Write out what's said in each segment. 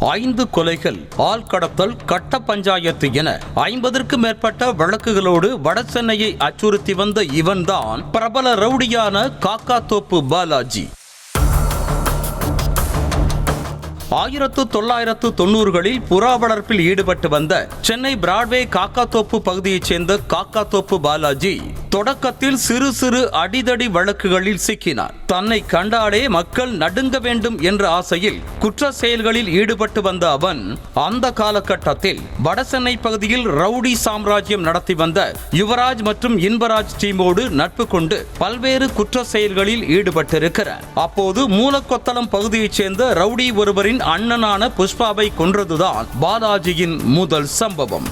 5 கொலைகள், ஆள் கடத்தல், கட்ட பஞ்சாயத்து என 50க்கும் மேற்பட்ட வழக்குகளோடு வடசென்னையை அச்சுறுத்தி வந்த இவன்தான் பிரபல ரவுடியான காக்காத்தோப்பு பாலாஜி. 1990களில் புறா வளர்ப்பில் ஈடுபட்டு வந்த சென்னை பிராட்வே காக்காத்தோப்பு பகுதியைச் சேர்ந்த காக்காத்தோப்பு பாலாஜி தொடக்கத்தில் சிறு சிறு அடிதடி வழக்குகளில் சிக்கினார். தன்னை கண்டாலே மக்கள் நடுங்க வேண்டும் என்ற ஆசையில் குற்ற செயல்களில் ஈடுபட்டு வந்த அவன் அந்த காலகட்டத்தில் வடசென்னை பகுதியில் ரவுடி சாம்ராஜ்யம் நடத்தி வந்த யுவராஜ் மற்றும் இன்பராஜ் டீமோடு நட்பு கொண்டு பல்வேறு குற்ற செயல்களில் ஈடுபட்டிருக்கிறார். அப்போது மூலக்கொத்தளம் பகுதியைச் சேர்ந்த ரவுடி ஒருவரின் அண்ணனான புஷ்பாவை கொன்றதுதான் பாலாஜியின் முதல் சம்பவம்.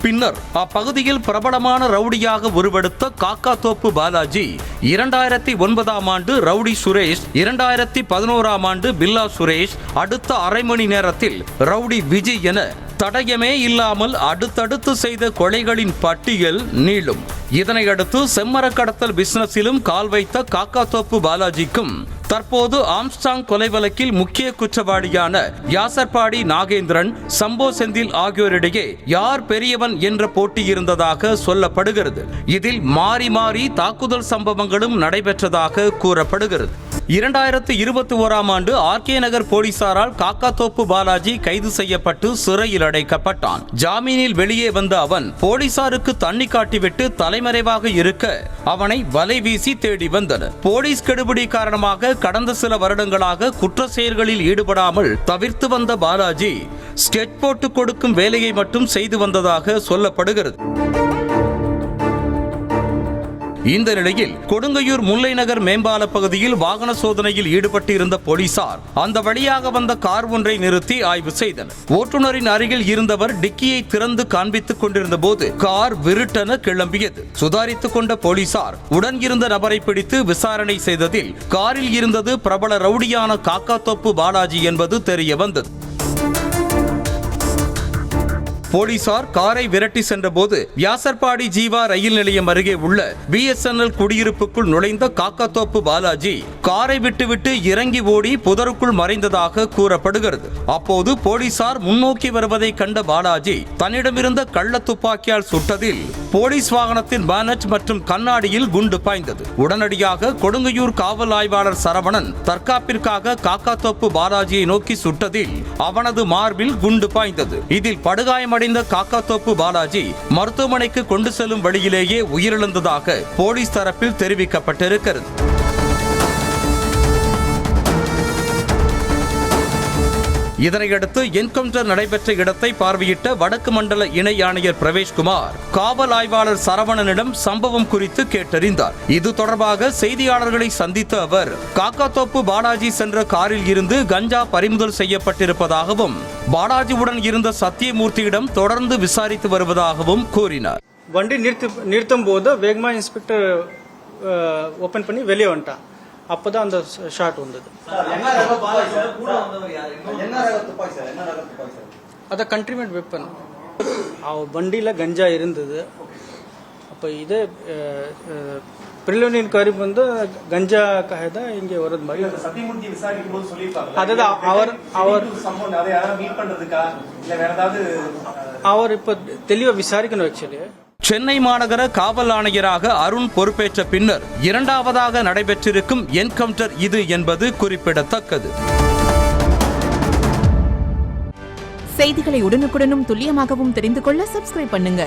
பின்னர் அப்பகுதியில் பிரபலமான ரவுடியாக உருவெடுத்த காக்காத்தோப்பு பாலாஜி 2009ஆம் ஆண்டு ரவுடி சுரேஷ், 2011ஆம் ஆண்டு பில்லா சுரேஷ், அடுத்த அரை மணி நேரத்தில் ரவுடி விஜய் என தடயமே இல்லாமல் அடுத்தடுத்து செய்த கொலைகளின் பட்டியல் நீளும். இதனையடுத்து செம்மர கடத்தல் பிசினஸிலும் கால் வைத்த காக்காத்தோப்பு பாலாஜிக்கும் தற்போது ஆம்ஸ்டாங் கொலை வழக்கில் முக்கிய குற்றவாளியான யாசர்பாடி நாகேந்திரன், சம்போ செந்தில் ஆகியோரிடையே யார் பெரியவன் என்ற போட்டி இருந்ததாக சொல்லப்படுகிறது. இதில் மாறி மாறி தாக்குதல் சம்பவங்களும் நடைபெற்றதாக கூறப்படுகிறது. 2021ஆம் ஆண்டு ஆர்கே நகர் போலீசாரால் காக்காத்தோப்பு பாலாஜி கைது செய்யப்பட்டு சிறையில் அடைக்கப்பட்டான். ஜாமீனில் வெளியே வந்த அவன் போலீசாருக்கு தண்ணி காட்டிவிட்டு தலைமறைவாக இருக்க அவனை வலை வீசி தேடி வந்தனர். போலீஸ் கெடுபிடி காரணமாக கடந்த சில வருடங்களாக குற்ற செயல்களில் ஈடுபடாமல் தவிர்த்து வந்த பாலாஜி ஸ்கெட்ச் போட்டு கொடுக்கும் வேலையை மட்டும் செய்து வந்ததாக சொல்லப்படுகிறது. இந்த நிலையில் கொடுங்கையூர் முல்லை நகர் மேம்பால பகுதியில் வாகன சோதனையில் ஈடுபட்டிருந்த போலீசார் அந்த வழியாக வந்த கார் ஒன்றை நிறுத்தி ஆய்வு செய்தனர். ஓட்டுநரின் அருகில் இருந்தவர் டிக்கியை திறந்து காண்பித்துக் கொண்டிருந்த போது கார் விருட்டென கிளம்பியது. சுதாரித்துக் கொண்ட போலீசார் உடன் இருந்த நபரை பிடித்து விசாரணை செய்ததில் காரில் இருந்தது பிரபல ரவுடியான காக்காத்தோப்பு பாலாஜி என்பது தெரிய வந்தது. போலீசார் காரை விரட்டி சென்றபோது வியாசர்பாடி ஜீவா ரயில் நிலையம் அருகே உள்ள BSNL குடியிருப்புக்குள் நுழைந்த காக்காத்தோப்பு பாலாஜி காரை விட்டுவிட்டு இறங்கி ஓடி புதருக்குள் மறைந்ததாக கூறப்படுகிறது. அப்போது போலீசார் முன்னோக்கி வருவதை கண்ட பாலாஜி தன்னிடமிருந்த கள்ள துப்பாக்கியால் சுட்டதில் போலீஸ் வாகனத்தின் பானட் மற்றும் கண்ணாடியில் குண்டு பாய்ந்தது. உடனடியாக கொடுங்கையூர் காவல் ஆய்வாளர் சரவணன் தற்காப்பிற்காக காக்காத்தோப்பு பாலாஜியை நோக்கி சுட்டதில் அவனது மார்பில் குண்டு பாய்ந்தது. இதில் படுகாயம் காக்காத்தோப்பு பாலாஜி மருத்துவமனைக்கு கொண்டு செல்லும் வழியிலேயே உயிரிழந்ததாக போலீஸ் தரப்பில் தெரிவிக்கப்பட்டிருக்கிறது. இதனையடுத்து என்கவுண்டர் நடைபெற்ற இடத்தை பார்வையிட்ட வடக்கு மண்டல இணை ஆணையர் பிரவேஷ்குமார் காவல் ஆய்வாளர் சரவணனிடம் சம்பவம் குறித்து கேட்டறிந்தார். இது தொடர்பாக செய்தியாளர்களை சந்தித்த அவர் காக்காத்தோப்பு பாலாஜி சென்ற காரில் இருந்து கஞ்சா பறிமுதல் செய்யப்பட்டிருப்பதாகவும் பாலாஜியுடன் இருந்த சத்தியமூர்த்தியிடம் தொடர்ந்து விசாரித்து வருவதாகவும் கூறினார். வண்டி நிறுத்தும் போது வேகமா இன்ஸ்பெக்டர் ஓபன் பண்ணி வெளியே வந்துட்டான். அப்பதான் அந்த ஷாட் வந்தது. அத கண்ட்ரிமெண்ட் வெப்பன். வண்டியில கஞ்சா இருந்தது. அப்ப இதே பிரிலிமினரி இன்குவரி வந்து கஞ்சா தான் இங்க வரது மாதிரி. அதுதான் அவர் இப்ப தெளிவா விசாரிக்கணும். ஆக்சுவலி சென்னை மாநகர காவல் ஆணையராக அருண் பொறுப்பேற்ற பின்னர் 2வதாக நடைபெற்றிருக்கும் என்கவுண்டர் இது என்பது குறிப்பிடத்தக்கது. செய்திகளை உடனுக்குடனும் துல்லியமாகவும் தெரிந்து கொள்ள சப்ஸ்கிரைப் பண்ணுங்க.